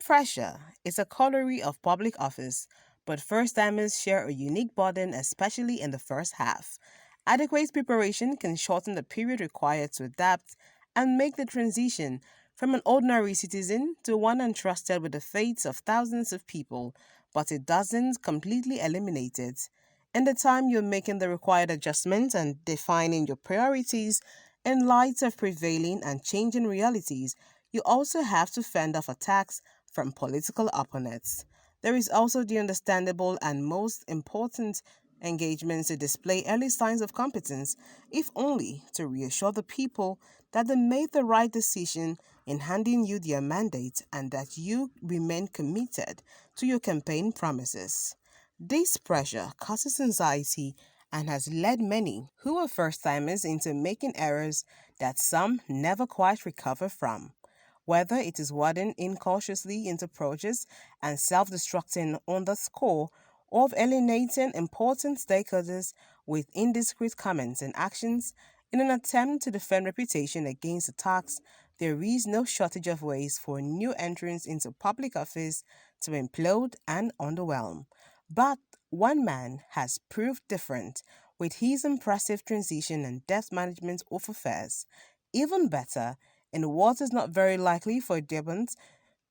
Pressure is a corollary of public office, but first-timers share a unique burden, especially in the first half. Adequate preparation can shorten the period required to adapt and make the transition from an ordinary citizen to one entrusted with the fates of thousands of people, but it doesn't completely eliminate it. In the time you're making the required adjustments and defining your priorities in light of prevailing and changing realities, you also have to fend off attacks from political opponents. There is also the understandable and most important engagements to display early signs of competence, if only to reassure the people that they made the right decision in handing you their mandate and that you remain committed to your campaign promises. This pressure causes anxiety and has led many who are first timers into making errors that some never quite recover from. Whether it is wading incautiously into projects and self destructing on the score of alienating important stakeholders with indiscreet comments and actions in an attempt to defend reputation against attacks, there is no shortage of ways for new entrants into public office to implode and underwhelm. But one man has proved different with his impressive transition and debt management of affairs. Even better, in what is not very likely for Devons,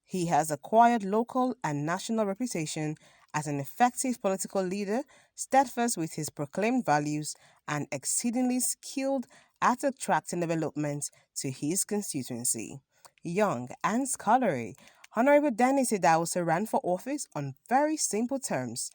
he has acquired local and national reputation as an effective political leader, steadfast with his proclaimed values, and exceedingly skilled at attracting development to his constituency. Young and scholarly, Honorable Dennis Idahosa ran for office on very simple terms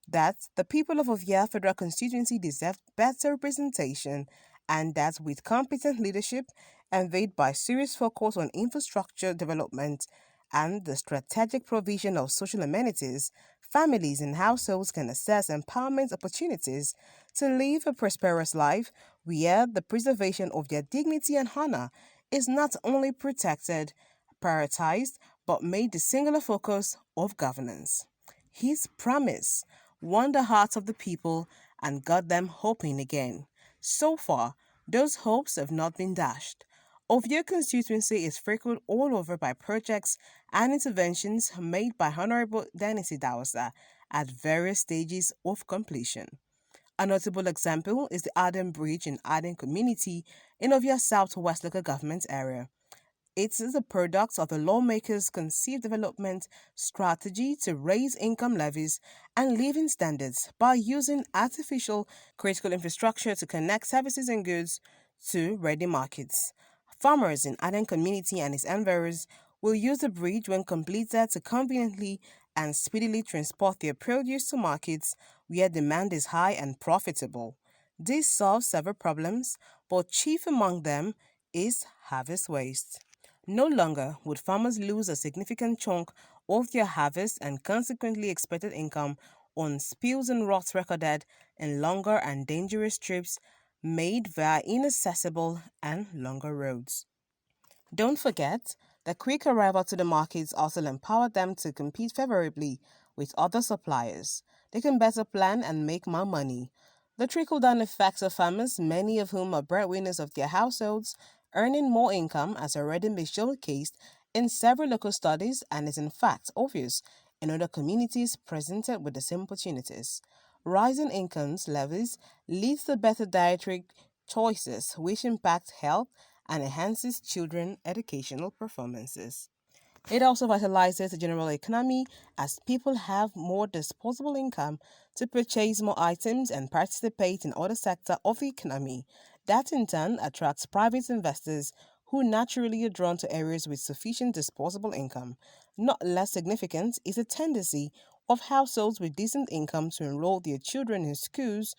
that the people of Ovia Federal Constituency deserve better representation and that with competent leadership envied by serious focus on infrastructure development and the strategic provision of social amenities, families and households can access empowerment opportunities to live a prosperous life where the preservation of their dignity and honor is not only protected, prioritized, but made the singular focus of governance. His promise won the hearts of the people and got them hoping again. So far, those hopes have not been dashed. Oviedo constituency is freckled all over by projects and interventions made by Honorable Dennis Idahosa at various stages of completion. A notable example is the Aden Bridge in Aden community in Ovia Southwest local government area. It is a product of the lawmakers' conceived development strategy to raise income levies and living standards by using artificial critical infrastructure to connect services and goods to ready markets. Farmers in Aden community and its environs will use the bridge when completed to conveniently and speedily transport their produce to markets where demand is high and profitable. This solves several problems, but chief among them is harvest waste. No longer would farmers lose a significant chunk of their harvest and consequently expected income on spills and rots recorded in longer and dangerous trips made via inaccessible and longer roads. Don't forget, the quick arrival to the markets also empowered them to compete favorably with other suppliers. They can better plan and make more money. The trickle down effects of farmers, many of whom are breadwinners of their households, earning more income, has already been showcased in several local studies and is in fact obvious in other communities presented with the same opportunities. Rising incomes levels leads to better dietary choices, which impact health and enhances children' educational performances. It also vitalizes the general economy as people have more disposable income to purchase more items and participate in other sectors of the economy. That in turn attracts private investors who naturally are drawn to areas with sufficient disposable income. Not less significant is the tendency of households with decent income to enroll their children in schools,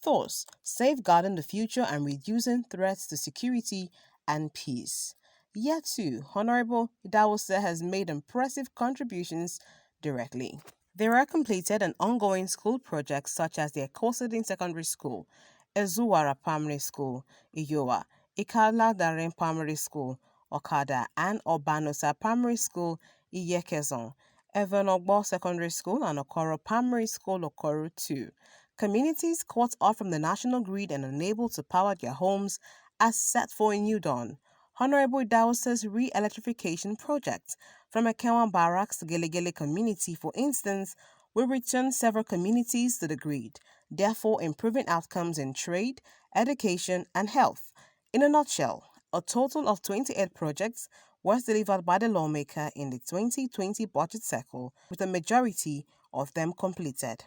thus safeguarding the future and reducing threats to security and peace. Yet too, Honorable Dawson has made impressive contributions directly. There are completed and ongoing school projects such as the Ekosidin Secondary School, Ezuwara Primary School, Iyowa, Ikala Daren Primary School, Okada, and Obanosa Primary School, Iyekezon, Evenogbo Secondary School, and Okoro Primary School, Okoro 2. Communities cut off from the national grid and unable to power their homes are set for a new dawn. Honorable Idahosa's re-electrification project from Ekewan Barracks to Gelegele community, for instance, will return several communities to the grid, therefore improving outcomes in trade, education, and health. In a nutshell, a total of 28 projects was delivered by the lawmaker in the 2020 budget cycle, with a majority of them completed.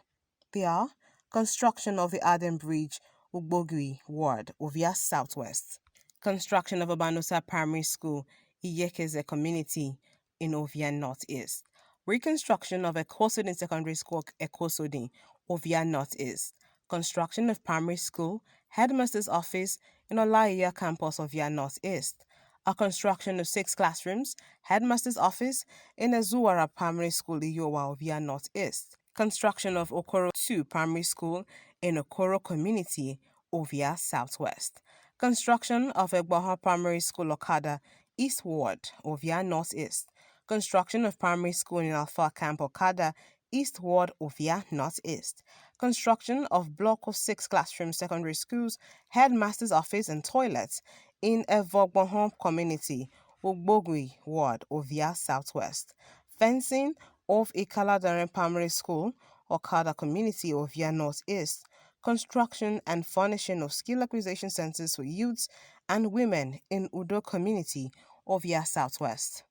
They are construction of the Arden Bridge, Ugbogui Ward, Ovia Southwest; construction of Obanosa Primary School, Iyekeze Community in Ovia Northeast; reconstruction of Ekosodin Secondary School, Ekosodin, Ovia Northeast; construction of primary school, headmaster's office in Olaiya campus, Ovia Northeast; a construction of 6 classrooms, headmaster's office in Ezuwara Primary School, Iyowa, Ovia Northeast; construction of Okoro 2 Primary School in Okoro Community, Ovia Southwest; construction of Egboha Primary School, Okada East Ward, Ovia Northeast; construction of primary school in Alpha Camp, Okada East Ward, Ovia Northeast; construction of block of 6 classroom secondary schools, headmaster's office and toilets in Evogbohom Community, Ugbogui Ward, Ovia Southwest; fencing of Ikaladaren Primary School, Okada Community, Ovia Northeast; construction and furnishing of skill acquisition centers for youths and women in Udo Community, Ovia Southwest;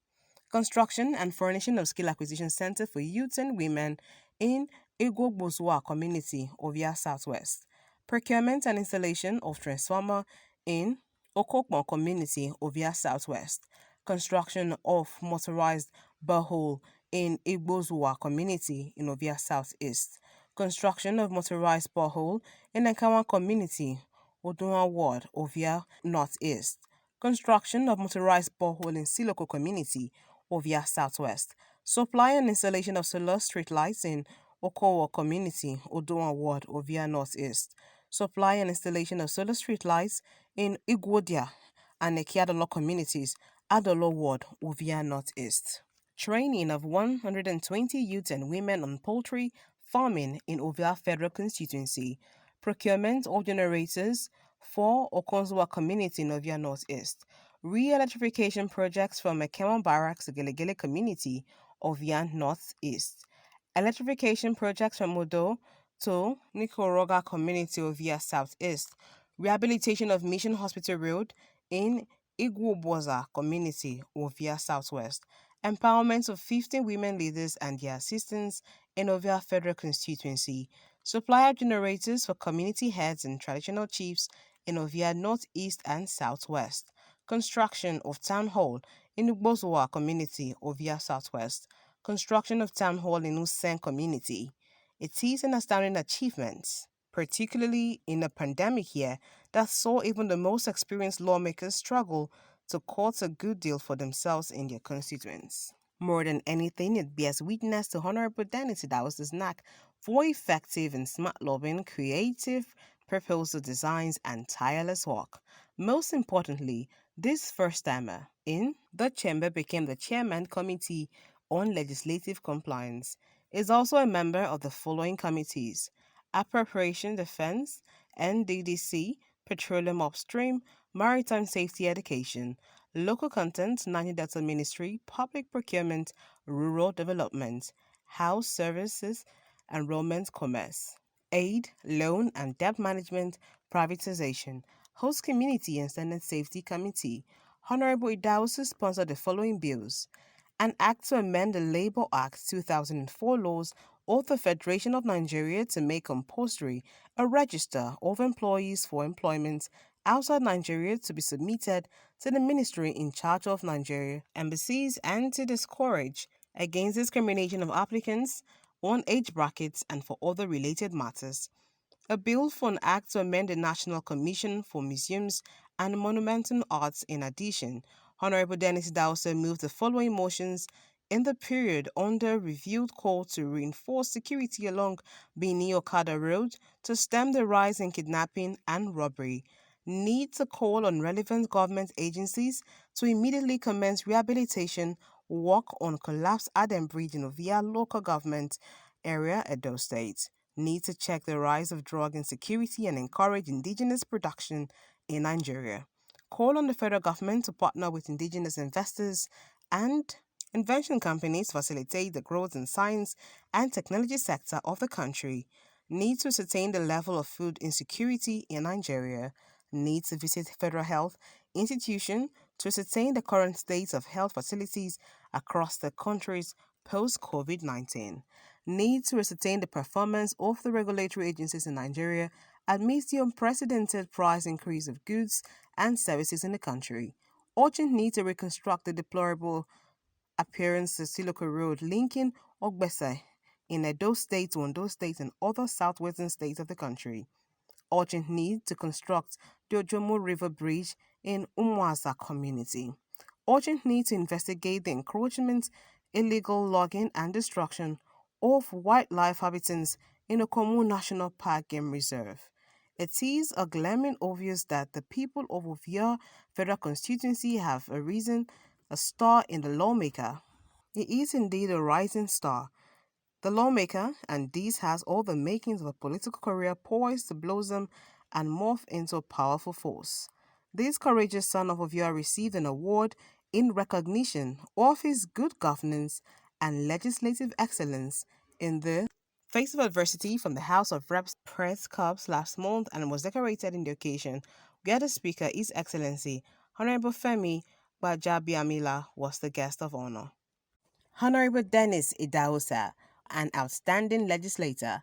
construction and furnishing of skill acquisition center for youths and women in Igbogbozua Community, Ovia Southwest; procurement and installation of transformer in Okokmo Community, Ovia Southwest; construction of motorized borehole in Igbozua Community in Ovia Southeast; construction of motorized borehole in Enkawa Community, Odunwa Ward, Ovia Northeast; construction of motorized borehole in Siloko Community, Ovia Southwest; supply and installation of solar street lights in Okowo Community, Odunwa Ward, Ovia Northeast; supply and installation of solar street lights in Igwodia and Ekiadolo communities, Adolo Ward, Ovia Northeast; training of 120 youths and women on poultry farming in Ovia Federal Constituency; procurement of generators for Okonzwa Community in Ovia Northeast; re-electrification projects from Ekemon Barracks to Gelegele Community, Ovia Northeast; electrification projects from Modo to Nikoroga Community, Ovia Southeast; rehabilitation of Mission Hospital Road in Igwoboza Community, Ovia Southwest; empowerment of 15 women leaders and their assistants in Ovia Federal Constituency; supply of generators for community heads and traditional chiefs in Ovia Northeast and Southwest; construction of town hall in Ugbozowa Community, Ovia Southwest; construction of town hall in Usen Community. It is an astounding achievement, particularly in a pandemic year that saw even the most experienced lawmakers struggle to court a good deal for themselves in their constituents. More than anything, it bears witness to Honorable Dennis Idahosa's knack for effective and smart lobbying, creative proposal designs, and tireless work. Most importantly, this first-timer in the chamber became the chairman committee on legislative compliance, is also a member of the following committees: Appropriation Defense, NDDC, Petroleum Upstream, Maritime Safety Education, Local Content, Niger Delta Ministry, Public Procurement, Rural Development, House Services, Enrollment Commerce, Aid, Loan and Debt Management, Privatization, Host Community and Senate Safety Committee. Honorable Idahosa sponsored the following bills: an act to amend the Labor Act 2004 laws of the Federation of Nigeria to make compulsory a register of employees for employment outside Nigeria to be submitted to the ministry in charge of Nigeria embassies, and to discourage against discrimination of applicants on age brackets and for other related matters. A bill for an act to amend the National Commission for Museums and Monumental Arts. In addition, Honorable Dennis Dowser moved the following motions in the period under reviewed call to reinforce security along Bini Okada Road to stem the rise in kidnapping and robbery. Need to call on relevant government agencies to immediately commence rehabilitation work on collapsed Adam Bridge in Ovia local government area, Edo State. Need to check the rise of drug insecurity and encourage indigenous production in Nigeria. call on the federal government to partner with indigenous investors and invention companies to facilitate the growth in science and technology sector of the country, need to sustain the level of food insecurity in Nigeria, need to visit federal health institution to sustain the current state of health facilities across the country's post-COVID-19, need to ascertain the performance of the regulatory agencies in Nigeria amidst the unprecedented price increase of goods and services in the country. Urgent need to reconstruct the deplorable appearance of Siloko Road linking Ogbese in Edo State to Ondo State and other southwestern states of the country. Urgent need to construct the Ojomo River Bridge in Umwasa community. Urgent need to investigate the encroachment, illegal logging, and destruction of wildlife habitats in Okomu National Park Game Reserve. It is a glaring obvious that the people of Ovia Federal Constituency have arisen a star in the lawmaker. He is indeed a rising star, the lawmaker, and this has all the makings of a political career poised to blossom and morph into a powerful force. This courageous son of Ovia received an award in recognition of his good governance and legislative excellence in the face of adversity from the House of Reps Press Corps last month and was decorated in the occasion, where the Speaker, His Excellency Honorable Femi Bajabiamila, was the guest of honor. Honorable Dennis Idahosa, an outstanding legislator,